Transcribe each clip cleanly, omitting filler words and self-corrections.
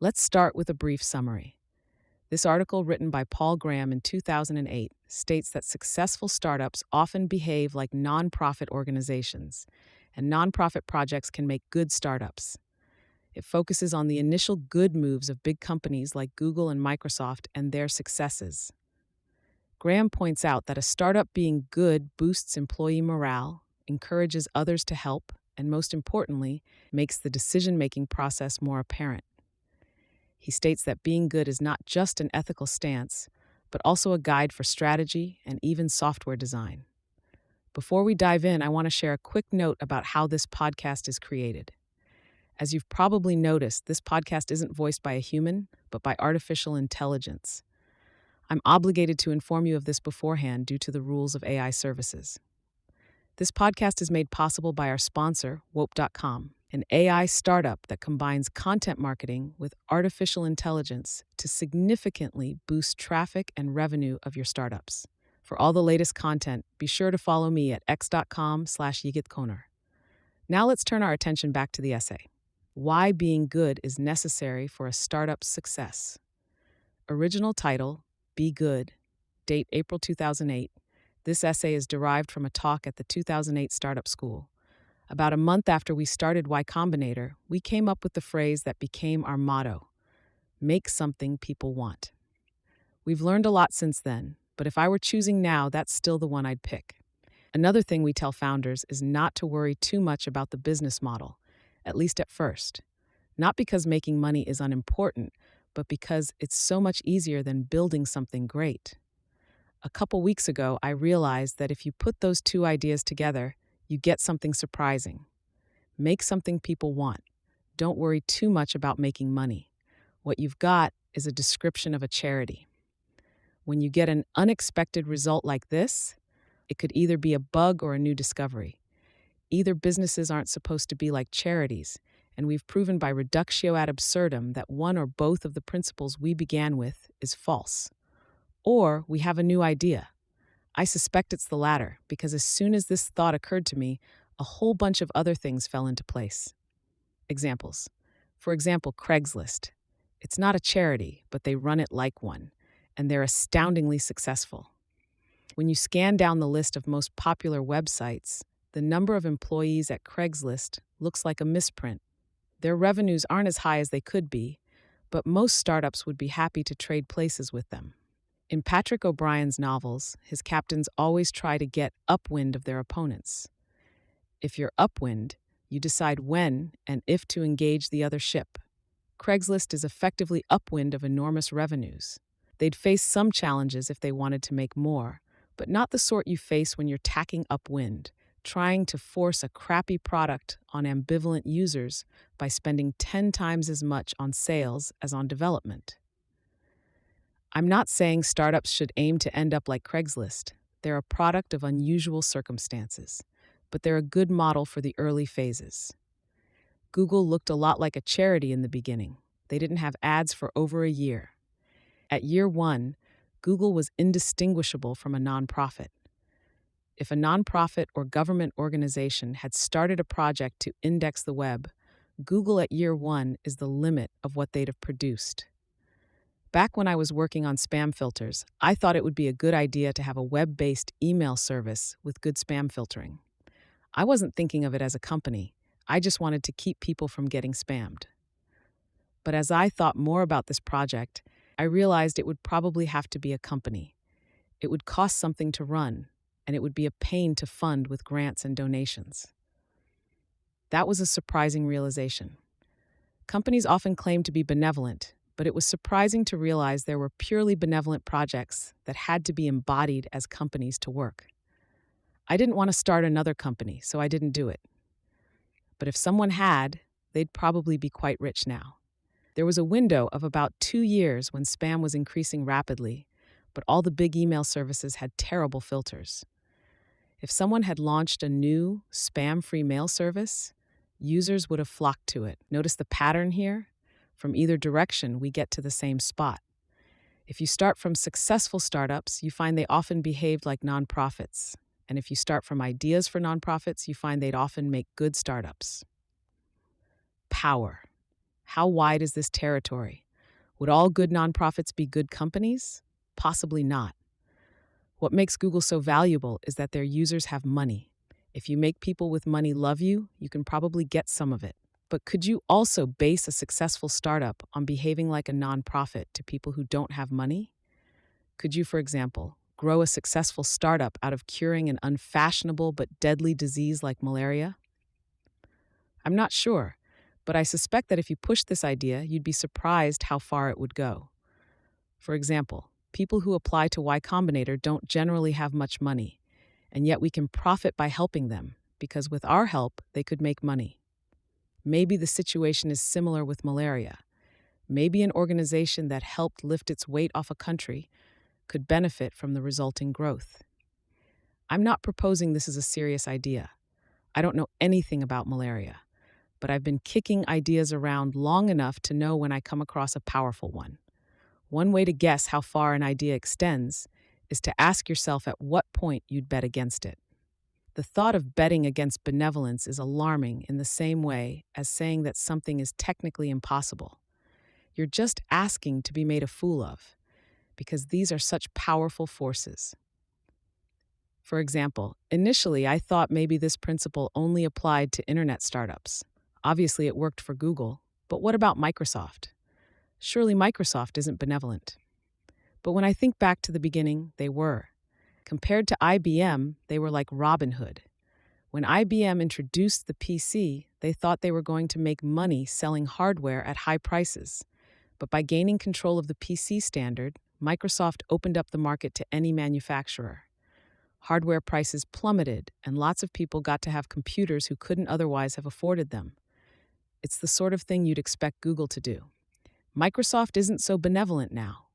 Let's start with a brief summary. This article, written by Paul Graham in 2008, states that successful startups often behave like nonprofit organizations, and nonprofit projects can make good startups. It focuses on the initial good moves of big companies like Google and Microsoft and their successes. Graham points out that a startup being good boosts employee morale, encourages others to help, and most importantly, makes the decision-making process more apparent. He states that being good is not just an ethical stance, but also a guide for strategy and even software design. Before we dive in, I want to share a quick note about how this podcast is created. As you've probably noticed, this podcast isn't voiced by a human, but by artificial intelligence. I'm obligated to inform you of this beforehand due to the rules of AI services. This podcast is made possible by our sponsor, Wope.com, an AI startup that combines content marketing with artificial intelligence to significantly boost traffic and revenue of your startups. For all the latest content, be sure to follow me at x.com/yigitkoner. Now let's turn our attention back to the essay. Why being good is necessary for a startup's success. Original title, Be Good, date April 2008. This essay is derived from a talk at the 2008 Startup School. About a month after we started Y Combinator, we came up with the phrase that became our motto: make something people want. We've learned a lot since then, but if I were choosing now, that's still the one I'd pick. Another thing we tell founders is not to worry too much about the business model, at least at first. Not because making money is unimportant, but because it's so much easier than building something great. A couple weeks ago, I realized that if you put those two ideas together, you get something surprising. Make something people want. Don't worry too much about making money. What you've got is a description of a charity. When you get an unexpected result like this, it could either be a bug or a new discovery. Either businesses aren't supposed to be like charities, and we've proven by reductio ad absurdum that one or both of the principles we began with is false. Or we have a new idea. I suspect it's the latter, because as soon as this thought occurred to me, a whole bunch of other things fell into place. Examples. For example, Craigslist. It's not a charity, but they run it like one, and they're astoundingly successful. When you scan down the list of most popular websites, the number of employees at Craigslist looks like a misprint. Their revenues aren't as high as they could be, but most startups would be happy to trade places with them. In Patrick O'Brian's novels, his captains always try to get upwind of their opponents. If you're upwind, you decide when and if to engage the other ship. Craigslist is effectively upwind of enormous revenues. They'd face some challenges if they wanted to make more, but not the sort you face when you're tacking upwind, trying to force a crappy product on ambivalent users by spending 10 times as much on sales as on development. I'm not saying startups should aim to end up like Craigslist. They're a product of unusual circumstances, but they're a good model for the early phases. Google looked a lot like a charity in the beginning. They didn't have ads for over a year. At year one, Google was indistinguishable from a nonprofit. If a nonprofit or government organization had started a project to index the web, Google at year one is the limit of what they'd have produced. Back when I was working on spam filters, I thought it would be a good idea to have a web-based email service with good spam filtering. I wasn't thinking of it as a company. I just wanted to keep people from getting spammed. But as I thought more about this project, I realized it would probably have to be a company. It would cost something to run, and it would be a pain to fund with grants and donations. That was a surprising realization. Companies often claim to be benevolent, but it was surprising to realize there were purely benevolent projects that had to be embodied as companies to work. I didn't want to start another company, so I didn't do it. But if someone had, they'd probably be quite rich now. There was a window of about 2 years when spam was increasing rapidly, but all the big email services had terrible filters. If someone had launched a new, spam-free mail service, users would have flocked to it. Notice the pattern here? From either direction, we get to the same spot. If you start from successful startups, you find they often behaved like nonprofits. And if you start from ideas for nonprofits, you find they'd often make good startups. Power. How wide is this territory? Would all good nonprofits be good companies? Possibly not. What makes Google so valuable is that their users have money. If you make people with money love you, you can probably get some of it. But could you also base a successful startup on behaving like a nonprofit to people who don't have money? Could you, for example, grow a successful startup out of curing an unfashionable but deadly disease like malaria? I'm not sure, but I suspect that if you pushed this idea, you'd be surprised how far it would go. For example, people who apply to Y Combinator don't generally have much money, and yet we can profit by helping them, because with our help, they could make money. Maybe the situation is similar with malaria. Maybe an organization that helped lift its weight off a country could benefit from the resulting growth. I'm not proposing this is a serious idea. I don't know anything about malaria, but I've been kicking ideas around long enough to know when I come across a powerful one. One way to guess how far an idea extends is to ask yourself at what point you'd bet against it. The thought of betting against benevolence is alarming in the same way as saying that something is technically impossible. You're just asking to be made a fool of, because these are such powerful forces. For example, initially I thought maybe this principle only applied to internet startups. Obviously, it worked for Google, but what about Microsoft? Surely Microsoft isn't benevolent. But when I think back to the beginning, they were. Compared to IBM, they were like Robin Hood. When IBM introduced the PC, they thought they were going to make money selling hardware at high prices. But by gaining control of the PC standard, Microsoft opened up the market to any manufacturer. Hardware prices plummeted, and lots of people got to have computers who couldn't otherwise have afforded them. It's the sort of thing you'd expect Google to do. Microsoft isn't so benevolent now.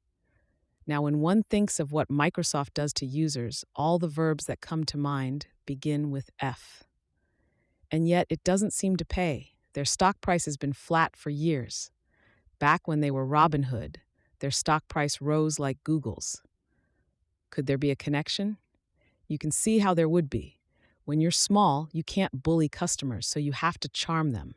Now, when one thinks of what Microsoft does to users, all the verbs that come to mind begin with F. And yet, it doesn't seem to pay. Their stock price has been flat for years. Back when they were Robin Hood, their stock price rose like Google's. Could there be a connection? You can see how there would be. When you're small, you can't bully customers, so you have to charm them.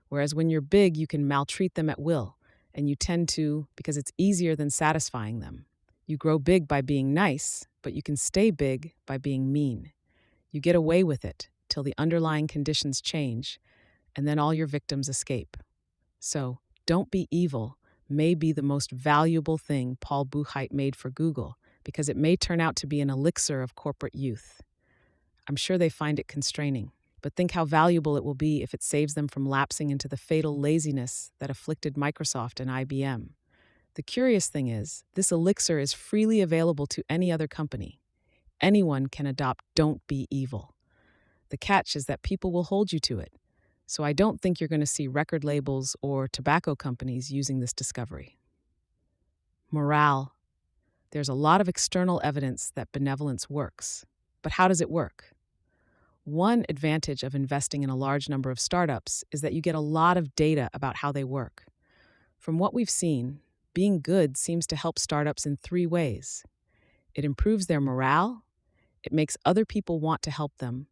Whereas when you're big, you can maltreat them at will, and you tend to because it's easier than satisfying them. You grow big by being nice, but you can stay big by being mean. You get away with it till the underlying conditions change, and then all your victims escape. So, don't be evil may be the most valuable thing Paul Buchheit made for Google, because it may turn out to be an elixir of corporate youth. I'm sure they find it constraining, but think how valuable it will be if it saves them from lapsing into the fatal laziness that afflicted Microsoft and IBM. The curious thing is, this elixir is freely available to any other company. Anyone can adopt "don't be evil." The catch is that people will hold you to it, so I don't think you're going to see record labels or tobacco companies using this discovery. Morale. There's a lot of external evidence that benevolence works. But how does it work? One advantage of investing in a large number of startups is that you get a lot of data about how they work. From what we've seen, being good seems to help startups in three ways. It improves their morale, it makes other people want to help them,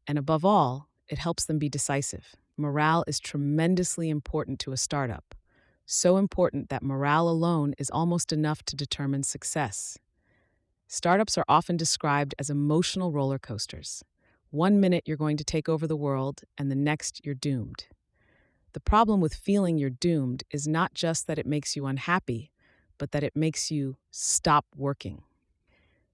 and above all, it helps them be decisive. Morale is tremendously important to a startup. So important that morale alone is almost enough to determine success. Startups are often described as emotional roller coasters. One minute you're going to take over the world, and the next you're doomed. The problem with feeling you're doomed is not just that it makes you unhappy, but that it makes you stop working.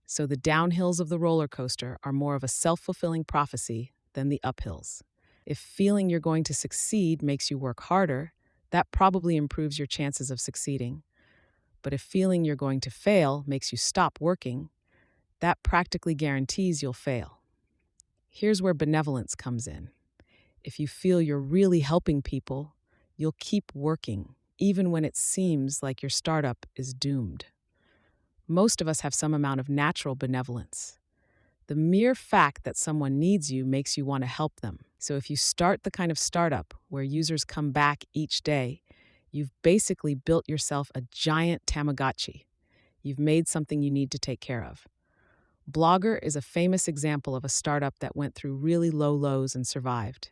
So the downhills of the roller coaster are more of a self-fulfilling prophecy than the uphills. If feeling you're going to succeed makes you work harder, that probably improves your chances of succeeding. But if feeling you're going to fail makes you stop working, that practically guarantees you'll fail. Here's where benevolence comes in. If you feel you're really helping people, you'll keep working, even when it seems like your startup is doomed. Most of us have some amount of natural benevolence. The mere fact that someone needs you makes you want to help them. So if you start the kind of startup where users come back each day, you've basically built yourself a giant Tamagotchi. You've made something you need to take care of. Blogger is a famous example of a startup that went through really low lows and survived.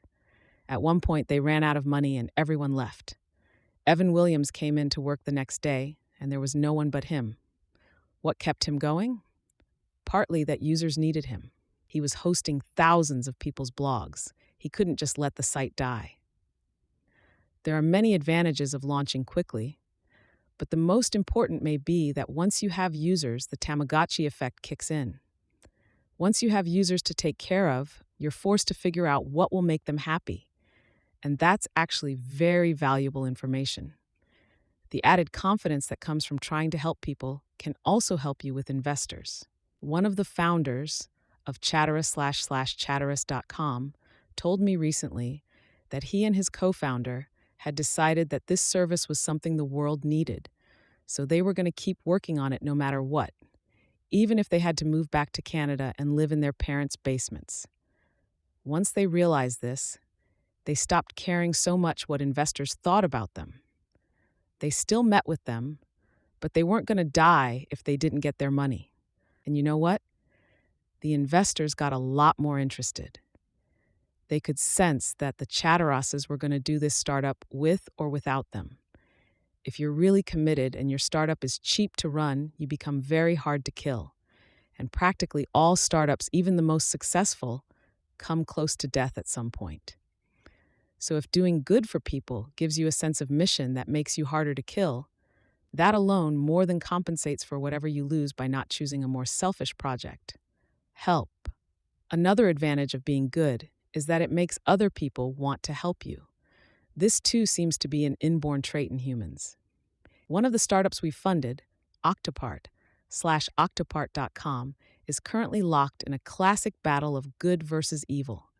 At one point, they ran out of money and everyone left. Evan Williams came in to work the next day, and there was no one but him. What kept him going? Partly that users needed him. He was hosting thousands of people's blogs. He couldn't just let the site die. There are many advantages of launching quickly, but the most important may be that once you have users, the Tamagotchi effect kicks in. Once you have users to take care of, you're forced to figure out what will make them happy. And that's actually very valuable information. The added confidence that comes from trying to help people can also help you with investors. One of the founders of Chatterus/Chatterus.com told me recently that he and his co-founder had decided that this service was something the world needed, so they were going to keep working on it no matter what, even if they had to move back to Canada and live in their parents' basements. Once they realized this, they stopped caring so much what investors thought about them. They still met with them, but they weren't going to die if they didn't get their money. And you know what? The investors got a lot more interested. They could sense that the Chatterosses were going to do this startup with or without them. If you're really committed and your startup is cheap to run, you become very hard to kill. And practically all startups, even the most successful, come close to death at some point. So if doing good for people gives you a sense of mission that makes you harder to kill, that alone more than compensates for whatever you lose by not choosing a more selfish project. Help. Another advantage of being good is that it makes other people want to help you. This too seems to be an inborn trait in humans. One of the startups we funded, Octopart/Octopart.com, is currently locked in a classic battle of good versus evil.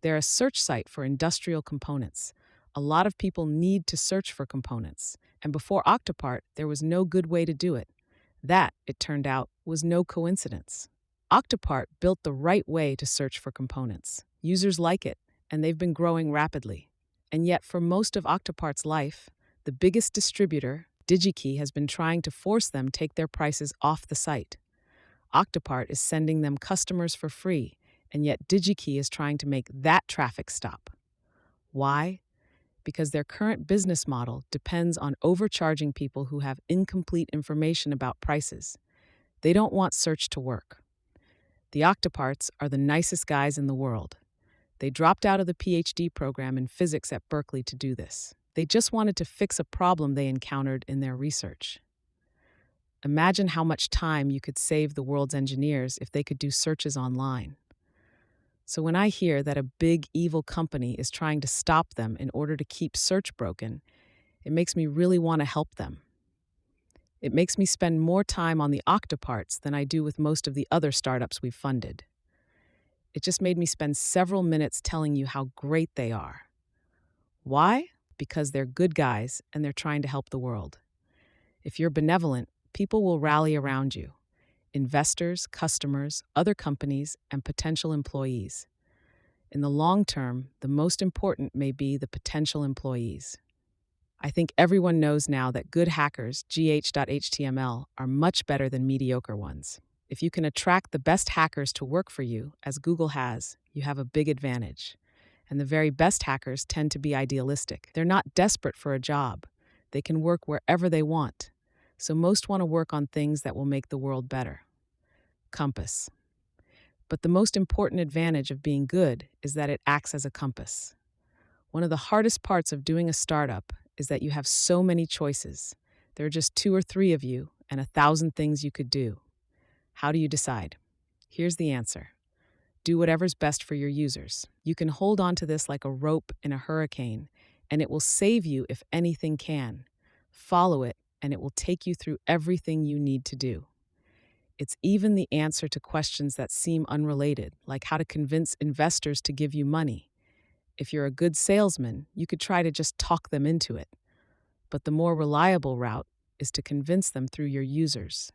They're a search site for industrial components. A lot of people need to search for components, and before Octopart, there was no good way to do it. That, it turned out, was no coincidence. Octopart built the right way to search for components. Users like it, and they've been growing rapidly. And yet, for most of Octopart's life, the biggest distributor, DigiKey, has been trying to force them take their prices off the site. Octopart is sending them customers for free, and yet DigiKey is trying to make that traffic stop. Why? Because their current business model depends on overcharging people who have incomplete information about prices. They don't want search to work. The Octoparts are the nicest guys in the world. They dropped out of the PhD program in physics at Berkeley to do this. They just wanted to fix a problem they encountered in their research. Imagine how much time you could save the world's engineers if they could do searches online. So when I hear that a big evil company is trying to stop them in order to keep search broken, it makes me really want to help them. It makes me spend more time on the Octoparts than I do with most of the other startups we've funded. It just made me spend several minutes telling you how great they are. Why? Because they're good guys and they're trying to help the world. If you're benevolent, people will rally around you. Investors, customers, other companies, and potential employees. In the long term, the most important may be the potential employees. I think everyone knows now that good hackers, gh.html, are much better than mediocre ones. If you can attract the best hackers to work for you, as Google has, you have a big advantage. And the very best hackers tend to be idealistic. They're not desperate for a job. They can work wherever they want. So most want to work on things that will make the world better. Compass. But the most important advantage of being good is that it acts as a compass. One of the hardest parts of doing a startup is that you have so many choices. There are just 2 or 3 of you and 1,000 things you could do. How do you decide? Here's the answer. Do whatever's best for your users. You can hold on to this like a rope in a hurricane, and it will save you if anything can. Follow it, and it will take you through everything you need to do. It's even the answer to questions that seem unrelated, like how to convince investors to give you money. If you're a good salesman, you could try to just talk them into it. But the more reliable route is to convince them through your users.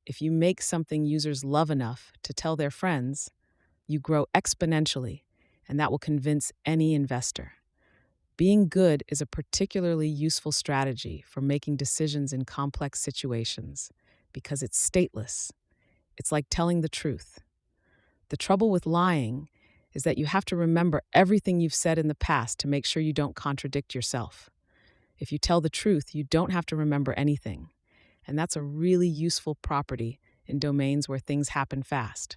If you make something users love enough to tell their friends, you grow exponentially, and that will convince any investor. Being good is a particularly useful strategy for making decisions in complex situations because it's stateless. It's like telling the truth. The trouble with lying is that you have to remember everything you've said in the past to make sure you don't contradict yourself. If you tell the truth, you don't have to remember anything. And that's a really useful property in domains where things happen fast.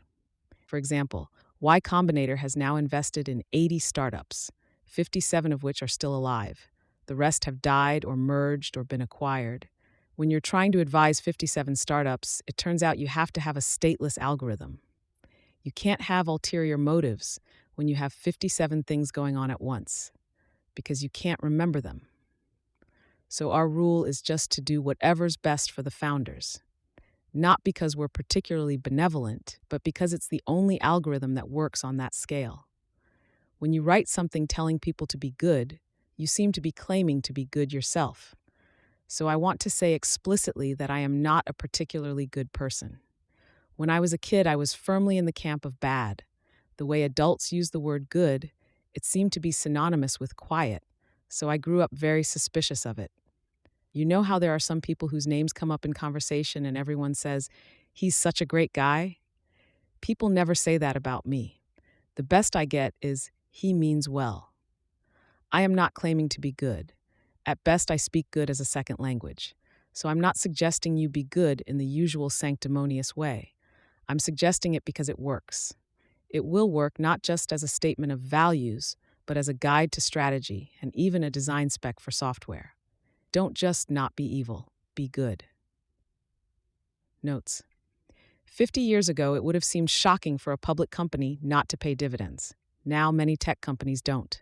For example, Y Combinator has now invested in 80 startups, 57 of which are still alive. The rest have died or merged or been acquired. When you're trying to advise 57 startups, it turns out you have to have a stateless algorithm. You can't have ulterior motives when you have 57 things going on at once, because you can't remember them. So our rule is just to do whatever's best for the founders. Not because we're particularly benevolent, but because it's the only algorithm that works on that scale. When you write something telling people to be good, you seem to be claiming to be good yourself. So I want to say explicitly that I am not a particularly good person. When I was a kid, I was firmly in the camp of bad. The way adults use the word good, it seemed to be synonymous with quiet, so I grew up very suspicious of it. You know how there are some people whose names come up in conversation and everyone says, "He's such a great guy"? People never say that about me. The best I get is, "He means well." I am not claiming to be good. At best, I speak good as a second language. So I'm not suggesting you be good in the usual sanctimonious way. I'm suggesting it because it works. It will work not just as a statement of values, but as a guide to strategy and even a design spec for software. Don't just not be evil, be good. Notes. 50 years ago, it would have seemed shocking for a public company not to pay dividends. Now, many tech companies don't.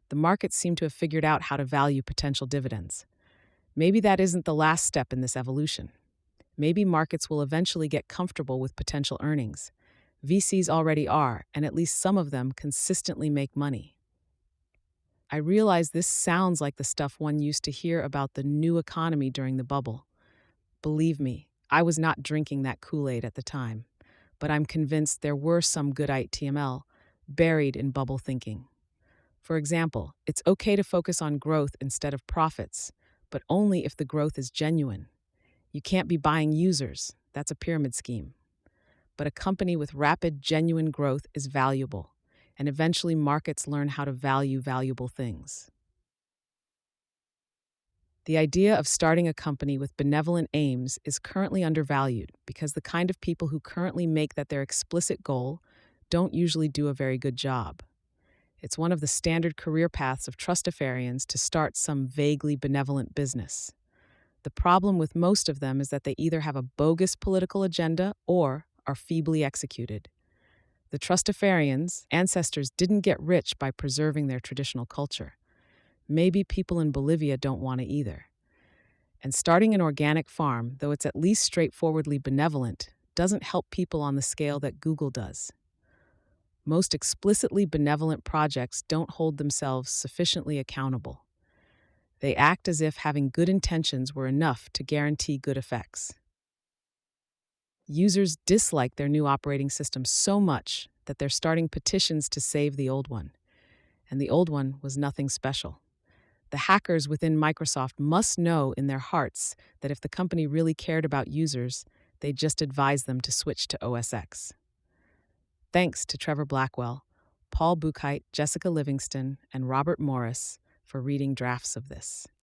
The markets seem to have figured out how to value potential dividends. Maybe that isn't the last step in this evolution. Maybe markets will eventually get comfortable with potential earnings. VCs already are, and at least some of them consistently make money. I realize this sounds like the stuff one used to hear about the new economy during the bubble. Believe me, I was not drinking that Kool-Aid at the time, but I'm convinced there were some good HTML buried in bubble thinking. For example, it's okay to focus on growth instead of profits, but only if the growth is genuine. You can't be buying users, that's a pyramid scheme. But a company with rapid, genuine growth is valuable, and eventually markets learn how to value valuable things. The idea of starting a company with benevolent aims is currently undervalued because the kind of people who currently make that their explicit goal don't usually do a very good job. It's one of the standard career paths of trustafarians to start some vaguely benevolent business. The problem with most of them is that they either have a bogus political agenda or are feebly executed. The trustafarians' ancestors didn't get rich by preserving their traditional culture. Maybe people in Bolivia don't want to either. And starting an organic farm, though it's at least straightforwardly benevolent, doesn't help people on the scale that Google does. Most explicitly benevolent projects don't hold themselves sufficiently accountable. They act as if having good intentions were enough to guarantee good effects. Users dislike their new operating system so much that they're starting petitions to save the old one. And the old one was nothing special. The hackers within Microsoft must know in their hearts that if the company really cared about users, they'd just advise them to switch to OS X. Thanks to Trevor Blackwell, Paul Buchheit, Jessica Livingston, and Robert Morris for reading drafts of this.